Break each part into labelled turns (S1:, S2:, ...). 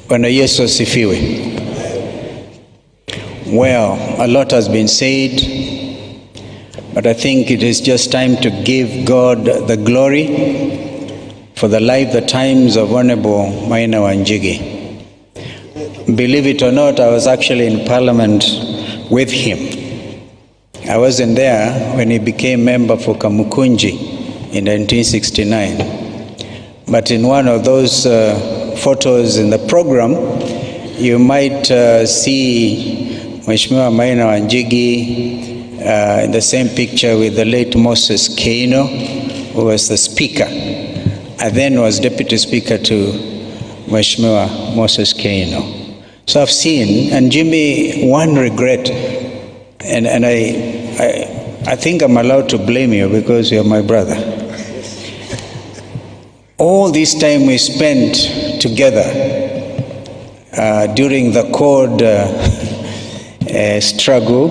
S1: Bwana Yesu asifiwe. Well, a lot has been said, but I think it is just time to give God the glory for the life, the times of Honorable James Wanjigi. Believe it or not, I was actually in Parliament with him. I wasn't there when he became member for Kamukunji in 1969. But in one of those photos in the program, you might see Mheshimiwa James Wanjigi in the same picture with the late Moses Keino, who was the speaker. I then was deputy speaker to Mheshimiwa Moses Keino. So I've seen, and Jimmy, one regret, and I think I'm allowed to blame you because you're my brother. All this time we spent together during the CORD struggle,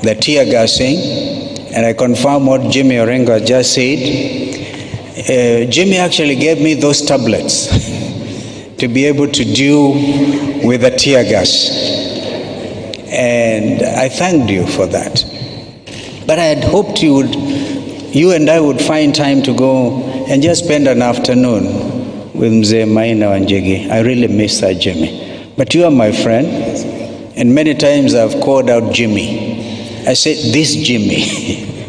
S1: the tear gassing, and I confirm what Jimmy Orengo just said. Jimmy actually gave me those tablets to be able to deal with the tear gas. And I thanked you for that. But I had hoped you and I would find time to go and just spend an afternoon with Mzee James Wanjigi. I really miss that, Jimmy. But you are my friend, and many times I've called out Jimmy. I said, this Jimmy.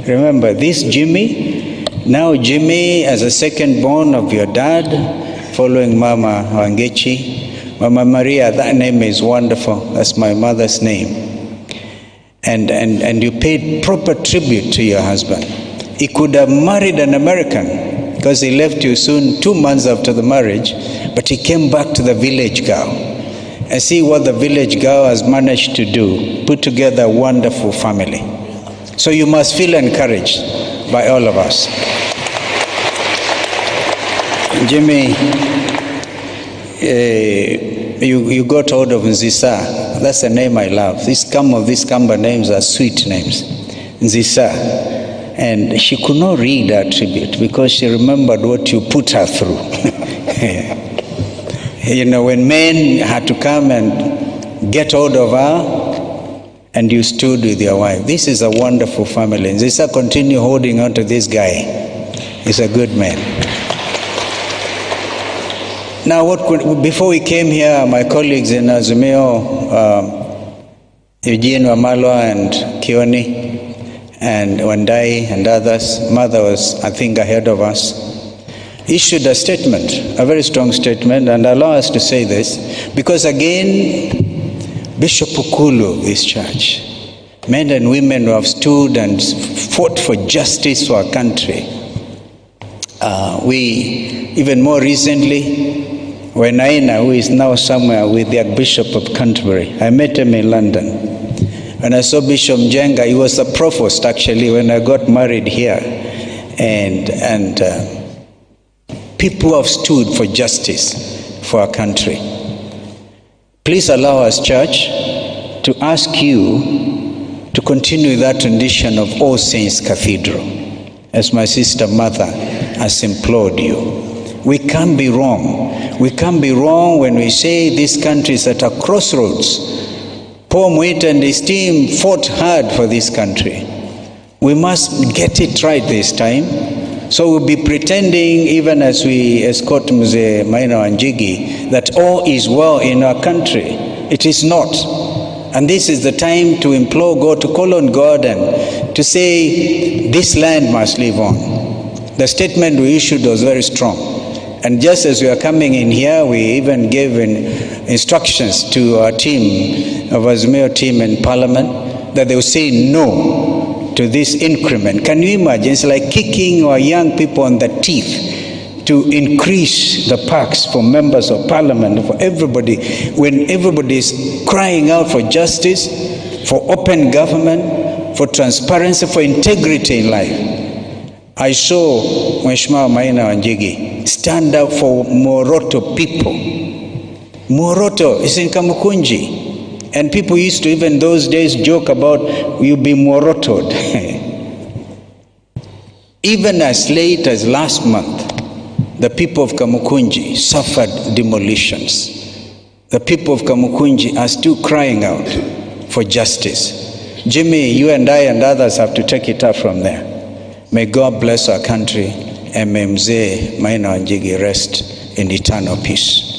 S1: Remember, this Jimmy? Now Jimmy, as a second born of your dad, following Mama Wangechi. Mama Maria, that name is wonderful. That's my mother's name. And you paid proper tribute to your husband. He could have married an American because he left you soon, 2 months after the marriage, but he came back to the village girl. And see what the village girl has managed to do, put together a wonderful family. So you must feel encouraged by all of us. Jimmy, you got hold of Nzisa. That's the name I love. These Kamba names are sweet names. Nzisa. And she could not read our tribute because she remembered what you put her through. You know, when men had to come and get hold of her, and you stood with your wife. This is a wonderful family. Nzisa, continue holding on to this guy. He's a good man. Now, before we came here, my colleagues in Azumio, Eugene Wamalwa and Kioni, and Wandai and others, Mother was, I think, ahead of us, issued a statement, a very strong statement, and allow us to say this, because again, Bishop Ukulu, this church, men and women who have stood and fought for justice for our country. We, even more recently, when Aina, who is now somewhere with the Archbishop of Canterbury, I met him in London. When I saw Bishop Njenga, he was the provost actually when I got married here. And people have stood for justice for our country. Please allow us, church, to ask you to continue that tradition of All Saints Cathedral, as my sister Martha has implored you. We can't be wrong. We can't be wrong when we say this country is at a crossroads. Paul Mwita and his team fought hard for this country. We must get it right this time. So we'll be pretending, even as we escort Mzee James Wanjigi, that all is well in our country. It is not. And this is the time to implore God, to call on God and to say, this land must live on. The statement we issued was very strong. And just as we are coming in here, we even gave instructions to our team, our Azumio team in Parliament, that they will say no to this increment. Can you imagine? It's like kicking our young people on the teeth to increase the perks for members of Parliament, for everybody, when everybody is crying out for justice, for open government, for transparency, for integrity in life. I saw Mheshimiwa James Wanjigi stand up for Moroto people. Moroto is in Kamukunji. And people used to, even those days, joke about, you be Morotoed. Even as late as last month, the people of Kamukunji suffered demolitions. The people of Kamukunji are still crying out for justice. Jimmy, you and I and others have to take it up from there. May God bless our country, and may Mzee Maina Wanjigi rest in eternal peace.